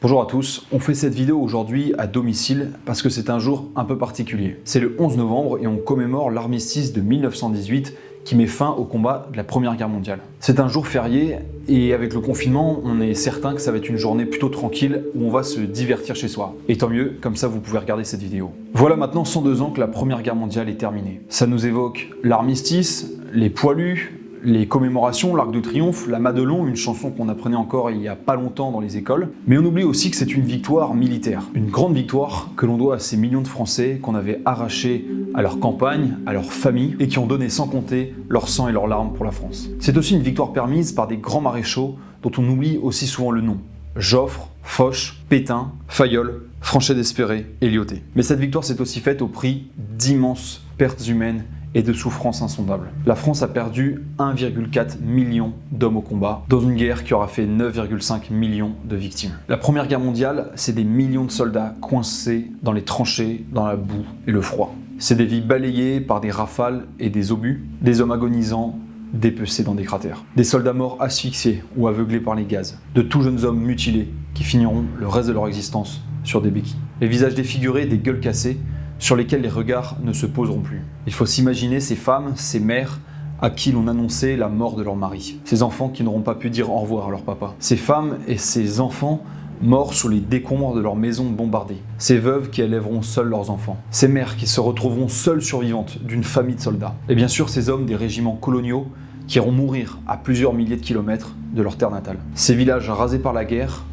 Bonjour à tous, on fait cette vidéo aujourd'hui à domicile parce que c'est un jour un peu particulier. C'est le 11 novembre et on commémore l'armistice de 1918 qui met fin au combat de la Première Guerre mondiale. C'est un jour férié et avec le confinement, on est certain que ça va être une journée plutôt tranquille où on va se divertir chez soi. Et tant mieux, comme ça vous pouvez regarder cette vidéo. Voilà maintenant 102 ans que la Première Guerre mondiale est terminée. Ça nous évoque l'armistice, les poilus, les commémorations, l'Arc de Triomphe, la Madelon, une chanson qu'on apprenait encore il n'y a pas longtemps dans les écoles. Mais on oublie aussi que c'est une victoire militaire. Une grande victoire que l'on doit à ces millions de Français qu'on avait arrachés à leur campagne, à leur famille, et qui ont donné sans compter leur sang et leurs larmes pour la France. C'est aussi une victoire permise par des grands maréchaux dont on oublie aussi souvent le nom. Joffre, Foch, Pétain, Fayolle, Franchet-d'Espéré et Lyautey. Mais cette victoire s'est aussi faite au prix d'immenses pertes humaines et de souffrances insondables. La France a perdu 1,4 million d'hommes au combat, dans une guerre qui aura fait 9,5 millions de victimes. La Première Guerre mondiale, c'est des millions de soldats coincés dans les tranchées, dans la boue et le froid. C'est des vies balayées par des rafales et des obus, des hommes agonisants, dépecés dans des cratères, des soldats morts asphyxiés ou aveuglés par les gaz, de tout jeunes hommes mutilés qui finiront le reste de leur existence sur des béquilles. Les visages défigurés, des gueules cassées, sur lesquels les regards ne se poseront plus. Il faut s'imaginer ces femmes, ces mères, à qui l'on annonçait la mort de leur mari. Ces enfants qui n'auront pas pu dire au revoir à leur papa. Ces femmes et ces enfants morts sous les décombres de leurs maisons bombardées. Ces veuves qui élèveront seules leurs enfants. Ces mères qui se retrouveront seules survivantes d'une famille de soldats. Et bien sûr ces hommes des régiments coloniaux qui iront mourir à plusieurs milliers de kilomètres de leur terre natale. Ces villages rasés par la guerre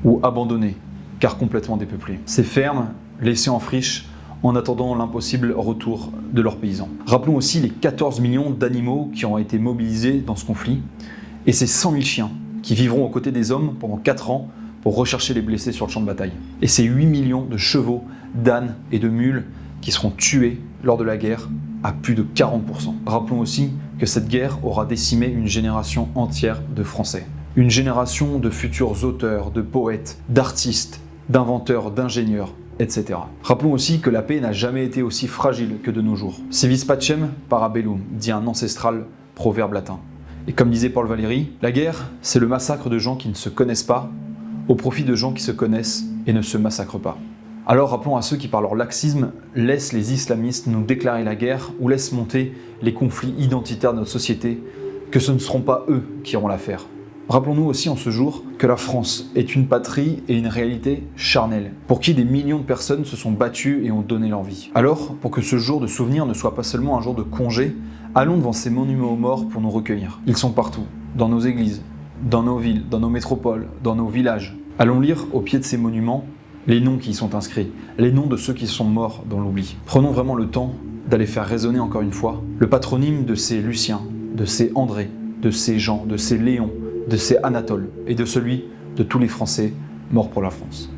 ou abandonnés, car complètement dépeuplés. Ces fermes laissées en friche en attendant l'impossible retour de leurs paysans. Rappelons aussi les 14 millions d'animaux qui ont été mobilisés dans ce conflit et ces 100 000 chiens qui vivront aux côtés des hommes pendant 4 ans pour rechercher les blessés sur le champ de bataille. Et ces 8 millions de chevaux, d'ânes et de mules qui seront tués lors de la guerre à plus de 40%. Rappelons aussi que cette guerre aura décimé une génération entière de Français. Une génération de futurs auteurs, de poètes, d'artistes, d'inventeurs, d'ingénieurs, etc. Rappelons aussi que la paix n'a jamais été aussi fragile que de nos jours. Si vis pacem, para bellum, dit un ancestral proverbe latin. Et comme disait Paul Valéry, la guerre, c'est le massacre de gens qui ne se connaissent pas, au profit de gens qui se connaissent et ne se massacrent pas. Alors rappelons à ceux qui par leur laxisme laissent les islamistes nous déclarer la guerre ou laissent monter les conflits identitaires de notre société, que ce ne seront pas eux qui auront l'affaire. Rappelons-nous aussi en ce jour que la France est une patrie et une réalité charnelle, pour qui des millions de personnes se sont battues et ont donné leur vie. Alors, pour que ce jour de souvenir ne soit pas seulement un jour de congé, allons devant ces monuments aux morts pour nous recueillir. Ils sont partout, dans nos églises, dans nos villes, dans nos métropoles, dans nos villages. Allons lire au pied de ces monuments les noms qui y sont inscrits, les noms de ceux qui sont morts dans l'oubli. Prenons vraiment le temps d'aller faire résonner encore une fois le patronyme de ces Lucien, de ces André, de ces Jean, de ces Léon, de ces Anatole et de celui de tous les Français morts pour la France.